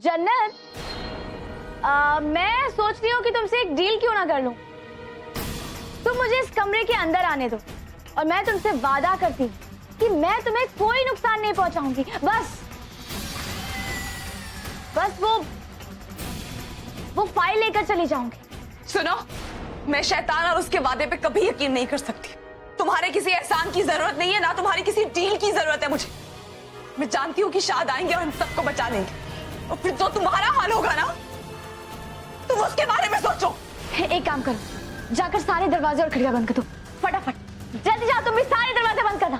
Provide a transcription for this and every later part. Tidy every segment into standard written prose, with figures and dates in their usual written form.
जन्नत, मैं सोच रही हूँ कि तुमसे एक डील क्यों ना कर लूं। तुम मुझे इस कमरे के अंदर आने दो और मैं तुमसे वादा करती हूँ कि मैं तुम्हें कोई नुकसान नहीं पहुंचाऊंगी। बस वो फाइल लेकर चली जाऊंगी। सुनो, मैं शैतान और उसके वादे पे कभी यकीन नहीं कर सकती। तुम्हारे किसी एहसान की जरूरत नहीं है, ना तुम्हारी किसी डील की जरूरत है मुझे। मैं जानती हूँ कि शाद आएंगे और हम सबको बचा लेंगे, और फिर जो तुम्हारा हाल होगा ना, तुम उसके बारे में सोचो। एक काम करो, जाकर सारे दरवाजे और खिड़कियां बंद कर दो, फटाफट। जल्दी जाओ, तुम भी सारे दरवाजे बंद करना।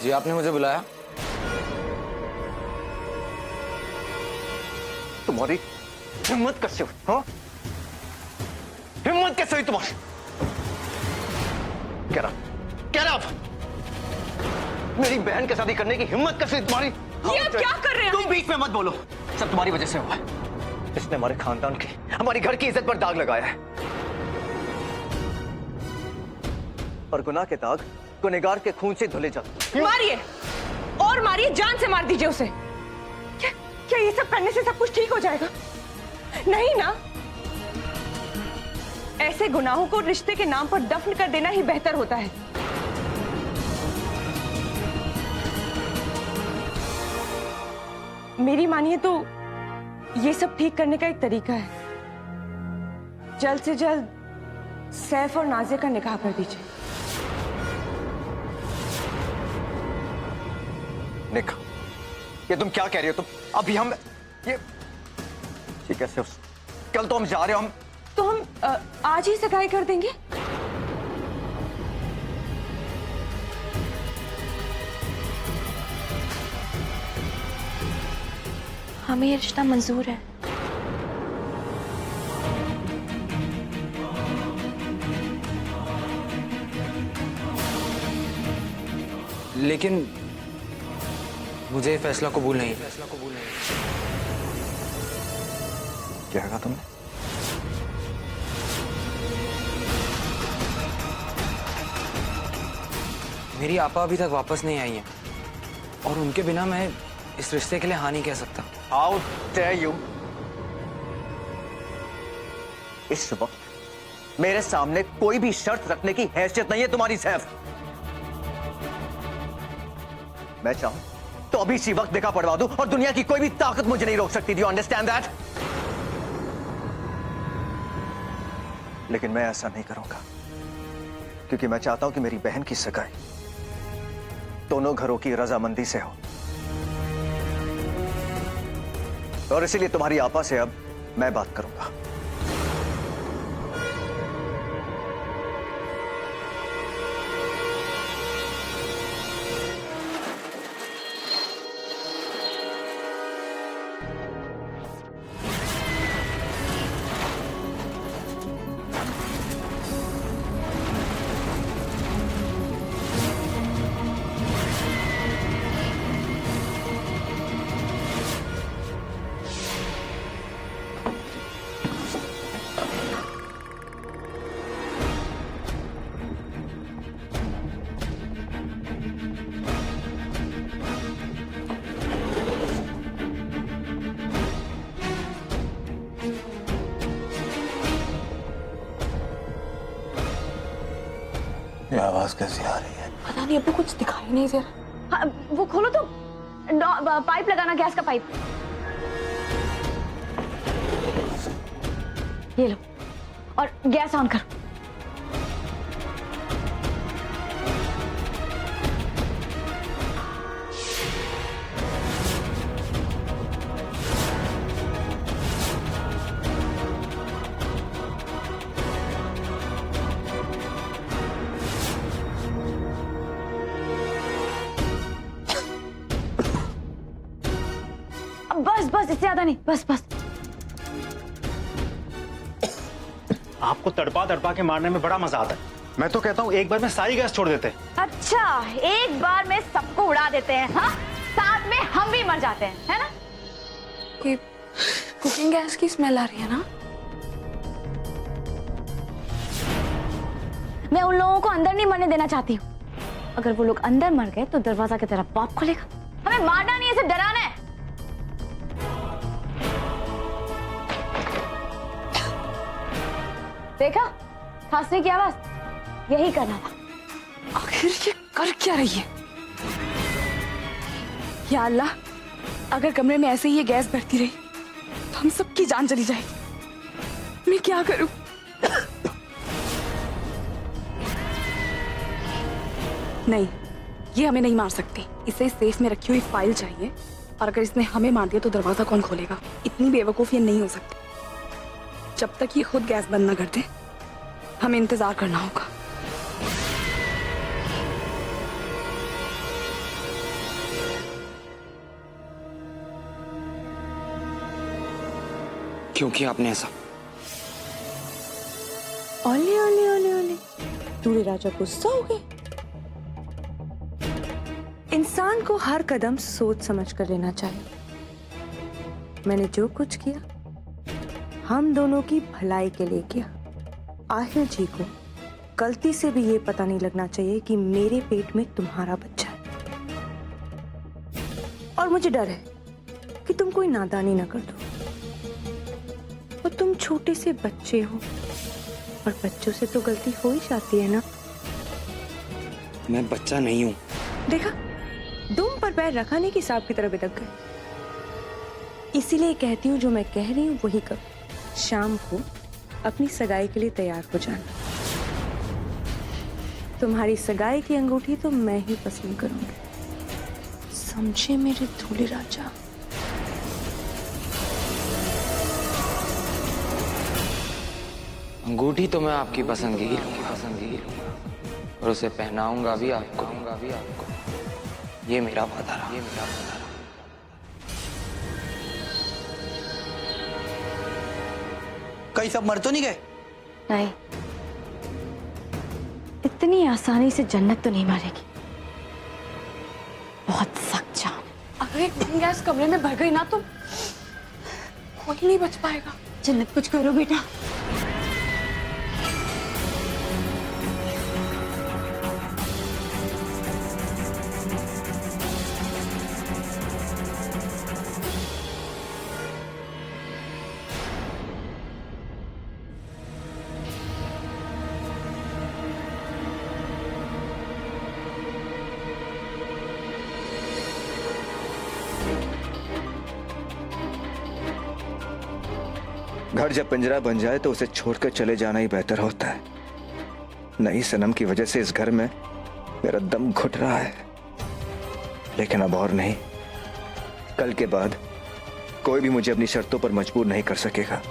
जी, आपने मुझे बुलाया? तुम्हारी हिम्मत कैसे हुई? हाँ, हिम्मत कैसे हुई तुम्हारी? कह रहा मेरी बहन के शादी करने की हिम्मत कैसे हुई तुम्हारी? ये आप क्या कर रहे हो? तुम बीच में मत बोलो, सब तुम्हारी वजह से हुआ है। इसने हमारे खानदान की, हमारी घर की इज्जत पर दाग लगाया है, और गुनाह के दाग गुनहगार के खून से धुले जाते। मारिए और मारिए, जान से मार दीजिए उसे। क्या ये सब करने से सब कुछ ठीक हो जाएगा? नहीं ना। ऐसे गुनाहों को रिश्ते के नाम पर दफन कर देना ही बेहतर होता है। मेरी मानिए तो ये सब ठीक करने का एक तरीका है। जल्द से जल्द सैफ और नाजिया का निकाह कर दीजिए। निका, ये तुम क्या कह रही हो? तुम अभी हम ये कैसे? कल तो हम जा रहे हो। हम आज ही सगाई कर देंगे। हमें ये रिश्ता मंजूर है। लेकिन मुझे फैसला कबूल नहीं। क्या कहा तुमने? मेरी आपा अभी तक वापस नहीं आई है, और उनके बिना मैं इस रिश्ते के लिए हाँ नहीं कह सकता। How dare you? इस वक्त मेरे सामने कोई भी शर्त रखने की हैसियत नहीं है तुम्हारी सैफ। मैं चाहूं तो अभी इसी वक्त निकाह पढ़वा दूं, और दुनिया की कोई भी ताकत मुझे नहीं रोक सकती। Do you understand that? लेकिन मैं ऐसा नहीं करूंगा, क्योंकि मैं चाहता हूं कि मेरी बहन की सगाई दोनों घरों की रजामंदी से हो, और इसीलिए तुम्हारी आपा से अब मैं बात करूंगा। ये आवाज कैसी आ रही है? पता नहीं, अभी कुछ दिखाई नहीं दे रहा। हाँ, वो खोलो तो, पाइप लगाना, गैस का पाइप। ये लो, और गैस ऑन करो। बस बस, इससे ज्यादा नहीं, बस बस। आपको तड़पा तड़पा के मारने में बड़ा मजा आता है। मैं तो कहता हूँ एक बार में सारी गैस छोड़ देते हैं। अच्छा, एक बार में सबको उड़ा देते हैं, हाँ? साथ में हम भी मर जाते हैं, है ना? ये कुकिंग गैस की स्मेल आ रही है ना? मैं उन लोगों को अंदर नहीं मरने देना चाहती हूँ। अगर वो लोग अंदर मर गए तो दरवाजा की तरफ बाप खोलेगा। हमें मारना नहीं है, सिर्फ डराना है। देखा, खांसने की आवाज, यही करना था। आखिर ये कर क्या रही है? या अल्लाह, अगर कमरे में ऐसे ही ये गैस बढ़ती रही तो हम सबकी जान चली जाएगी। मैं क्या करूं? नहीं, ये हमें नहीं मार सकती। इसे सेफ में रखी हुई फाइल चाहिए, और अगर इसने हमें मार दिया तो दरवाजा कौन खोलेगा? इतनी बेवकूफ ये नहीं हो सकती। जब तक ये खुद गैस बंद ना कर दे, हमें इंतजार करना होगा। क्योंकि आपने ऐसा। ओले ओले ओले ओले, दूल्हे राजा गुस्सा हो गए। इंसान को हर कदम सोच समझ कर लेना चाहिए। मैंने जो कुछ किया हम दोनों की भलाई के लिए किया। आहिर जी को गलती से भी ये पता नहीं लगना चाहिए कि मेरे पेट में तुम्हारा बच्चा है। और मुझे डर है कि तुम कोई नादानी ना कर दो। और तुम छोटे से बच्चे हो, और बच्चों से तो गलती हो ही जाती है ना। मैं बच्चा नहीं हूँ। देखा, दुम पर पैर रखाने की सांप की तरह बिदक गए। इसीलिए कहती हूँ जो मैं कह रही हूँ वही करो। शाम को अपनी सगाई के लिए तैयार हो जाना। तुम्हारी सगाई की अंगूठी तो मैं ही पसंद करूंगी, समझे मेरे दूल्हे राजा। अंगूठी तो मैं आपकी पसंद की और उसे पहनाऊंगा भी आपको। ये मेरा वादा रहा। कहीं सब मर तो नहीं गए? नहीं, इतनी आसानी से जन्नत तो नहीं मारेगी। बहुत सख्त जाम। अगर एक गैस कमरे में भर गई ना तो कोई नहीं बच पाएगा। जन्नत, कुछ करो बेटा। घर जब पिंजरा बन जाए तो उसे छोड़कर चले जाना ही बेहतर होता है। नई सनम की वजह से इस घर में मेरा दम घुट रहा है, लेकिन अब और नहीं। कल के बाद कोई भी मुझे अपनी शर्तों पर मजबूर नहीं कर सकेगा।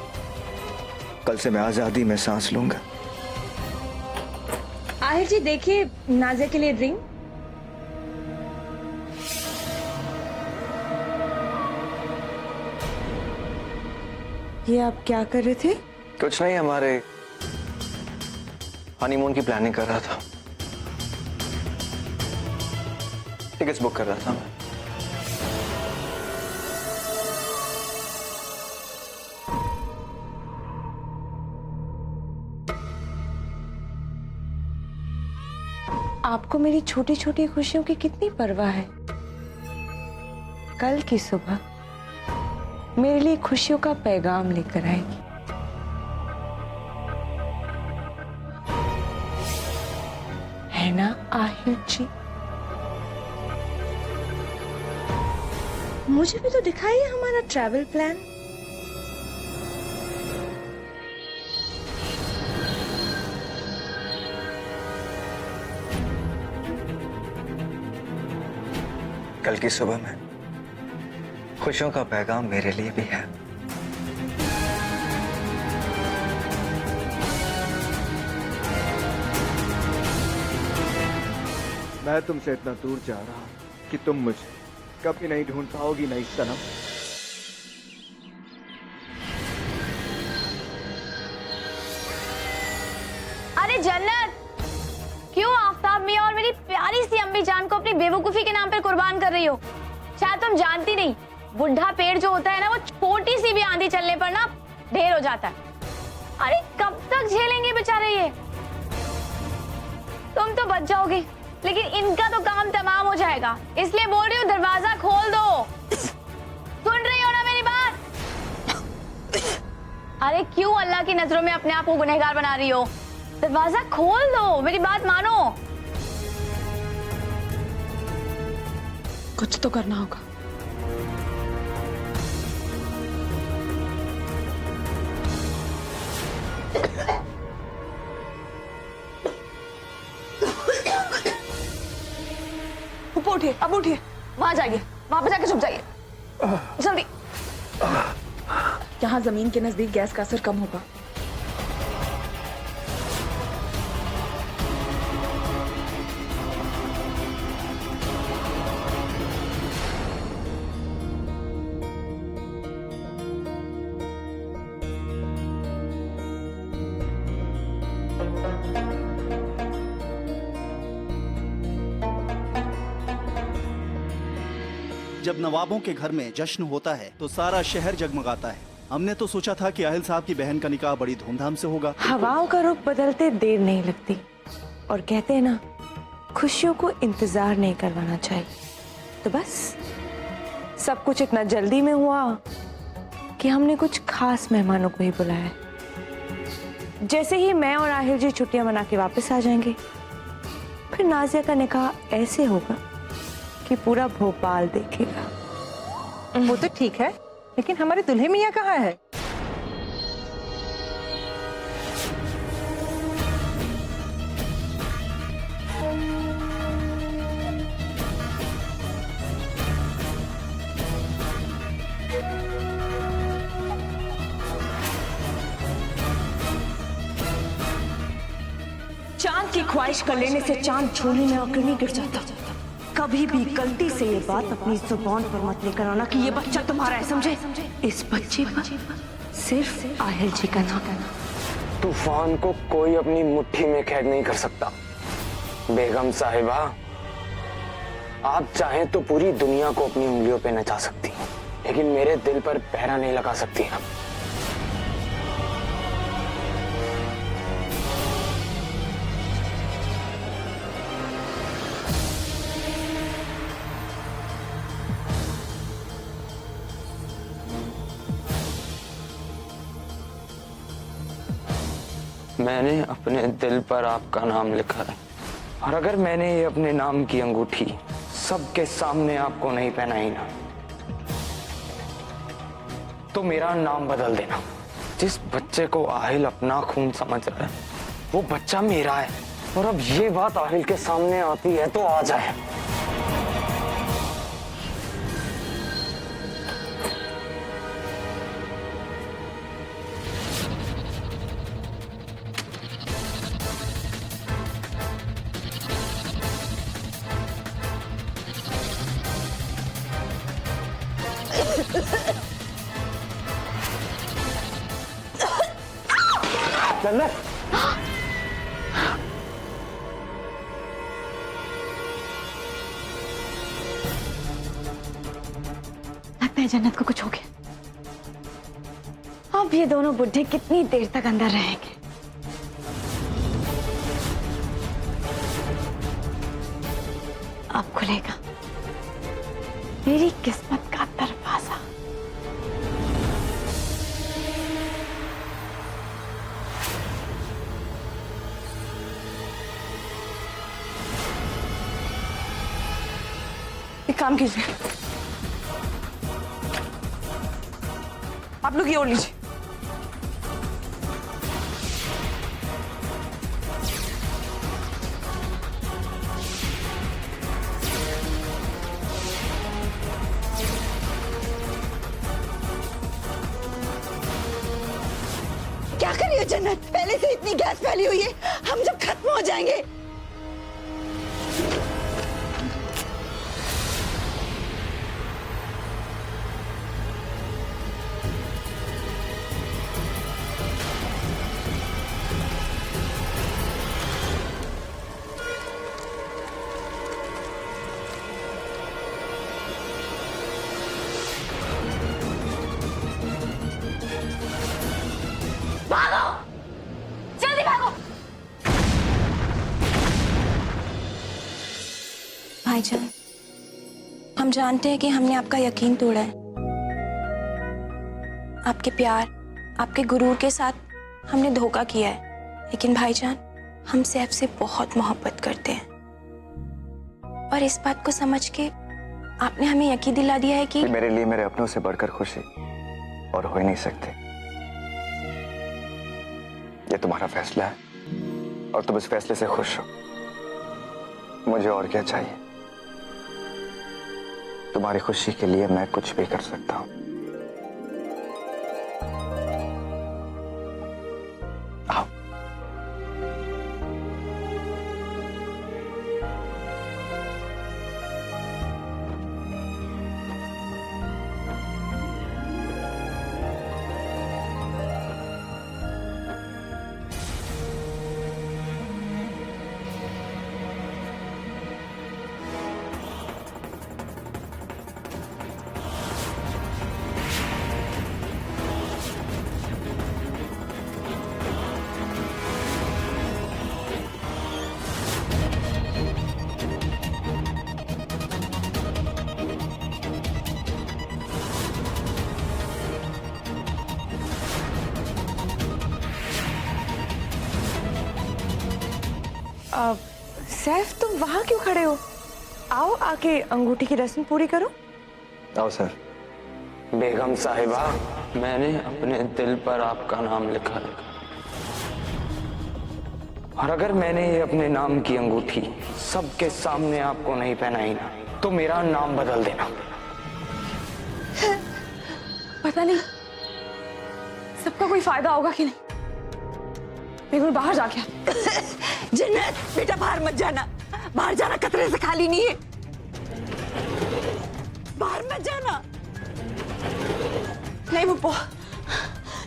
कल से मैं आजादी में सांस लूंगा। आहिर जी देखिए, नाज़िया के लिए ड्रिंक। ये आप क्या कर रहे थे? कुछ नहीं, हमारे हनीमून की प्लानिंग कर रहा था। टिकट्स बुक कर रहा था मैं। आपको मेरी छोटी छोटी खुशियों की कितनी परवाह है। कल की सुबह मेरे लिए खुशियों का पैगाम लेकर आएगी। है ना आहिर जी? मुझे भी तो दिखाइए हमारा ट्रैवल प्लान। कल की सुबह में खुशियों का पैगाम मेरे लिए भी है। मैं तुमसे इतना दूर जा रहा हूं कि तुम मुझे कभी नहीं ढूंढ पाओगी नई सनम। अपनी जान को अपनी बेवकूफी के नाम पर कुर्बान कर रही हो। शायद तुम जानती नहीं, बुढ़ा पेड़ जो होता है ना, वो छोटी सी भी आंधी चलने पर ना ढेर हो जाता है। अरे कब तक झेलेंगे बेचारे ये? तुम तो बच जाओगे, लेकिन इनका तो काम तमाम हो जाएगा। इसलिए बोल रही हूँ, दरवाजा खोल दो। सुन रही हो ना मेरी बात? अरे क्यों अल्लाह की नजरों में अपने आप को गुनहगार बना रही हो? दरवाजा खोल दो, मेरी बात मानो। कुछ तो करना होगा। उठिए, अब उठिए, वहां जाइए, वहां पे जाके छुप जाइए जल्दी। यहाँ जमीन के नजदीक गैस का असर कम होगा। जब नवाबों के घर में जश्न होता है तो सारा शहर जगमगाता है। हमने तो सोचा था कि आहिल साहब की बहन का निकाह बड़ी धूमधाम से होगा। हवाओं का रुख बदलते देर नहीं लगती, और कहते हैं ना, खुशियों को इंतजार नहीं करवाना चाहिए। तो बस सब कुछ इतना जल्दी में हुआ कि हमने कुछ खास मेहमानों को ही बुलाया है। जैसे ही मैं और आहिल जी छुट्टियां मना के वापस आ जाएंगे, फिर नाजिया का निकाह ऐसे होगा कि पूरा भोपाल देखेगा। वो तो ठीक है, लेकिन हमारे दुल्हे मियाँ कहाँ है? चांद की ख्वाहिश कर लेने से चांद झोली में आकर नहीं गिर जाता। कभी भी गलती से ये बात अपनी जुबान पर मत लेकर आना कि ये बच्चा तुम्हारा है, समझे? इस बच्चे पर सिर्फ आहिल जी का नाम है। तूफान को कोई अपनी मुट्ठी में कैद नहीं कर सकता। बेगम साहिबा, आप चाहें तो पूरी दुनिया को अपनी उंगलियों पे नचा सकती हैं, लेकिन मेरे दिल पर पहरा नहीं लगा सकती आप। मैंने अपने दिल पर आपका नाम लिखा है, और अगर मैंने ये अपने नाम की अंगूठी सबके सामने आपको नहीं पहनाई ना, तो मेरा नाम बदल देना। जिस बच्चे को आहिल अपना खून समझ रहा है, वो बच्चा मेरा है। और अब ये बात आहिल के सामने आती है तो आ जाए। जन्नत, लगता है जन्नत को कुछ हो गया। अब ये दोनों बुढ़े कितनी देर तक अंदर रहेंगे? अब खुलेगा मेरी किस्मत का दरवाजा। एक काम कीजिए, आप लोग ये ओढ़ लीजिए। क्या कर रही हो जन्नत? पहले से इतनी गैस फैली हुई है, हम जब खत्म हो जाएंगे। भाईजान, हम जानते हैं कि हमने आपका यकीन तोड़ा है। आपके प्यार, आपके गुरूर के साथ हमने धोखा किया है। लेकिन भाईजान, हम सैफ से बहुत मोहब्बत करते हैं और इस बात को समझ के आपने हमें यकीन दिला दिया है कि मेरे लिए मेरे अपनों से बढ़कर खुशी और हो ही नहीं सकती। ये तुम्हारा फैसला है और तुम इस फैसले से खुश हो। मुझे और क्या चाहिए? तुम्हारी खुशी के लिए मैं कुछ भी कर सकता हूं। आओ। सैफ, तुम वहां क्यों खड़े हो? आओ, आके अंगूठी की रस्म पूरी करो। आओ सर। बेगम साहिबा, मैंने अपने दिल पर आपका नाम लिखा है और अगर मैंने ये अपने नाम की अंगूठी सबके सामने आपको नहीं पहनाई ना, तो मेरा नाम बदल देना। पता नहीं सबका कोई फायदा होगा कि नहीं। एक बार बाहर जाके जन्नत बेटा, बाहर मत जाना। बाहर जाना खतरे से खाली नहीं है। बाहर मत जाना। नहीं बुप्पो,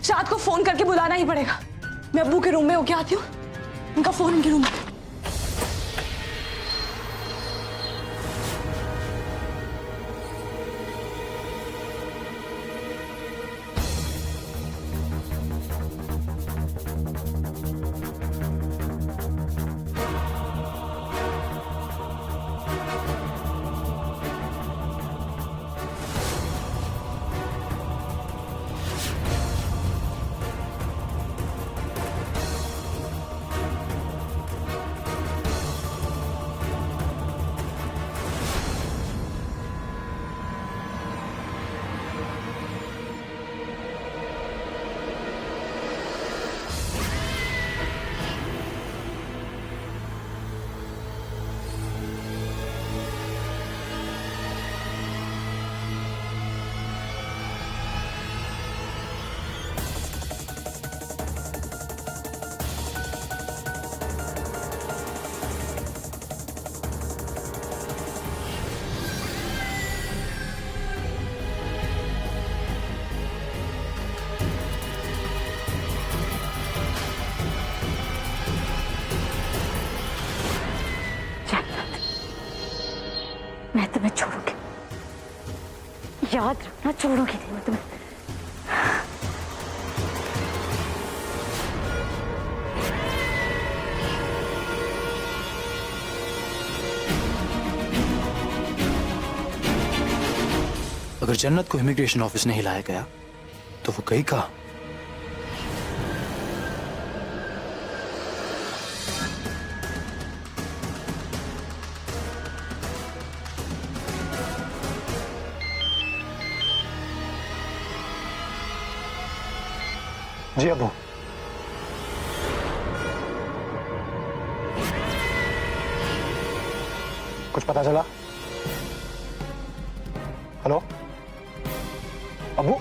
शाद को फोन करके बुलाना ही पड़ेगा। मैं अब्बू के रूम में होके आती हूँ। उनका फोन उनके रूम में। मैं तुम्हें छोड़ूंगी, याद रखना, छोड़ूंगी नहीं मैं तुम्हें। अगर जन्नत को इमिग्रेशन ऑफिस नहीं लाया गया तो वो गई कहाँ? जी अबू। कुछ पता चला? हेलो अबू?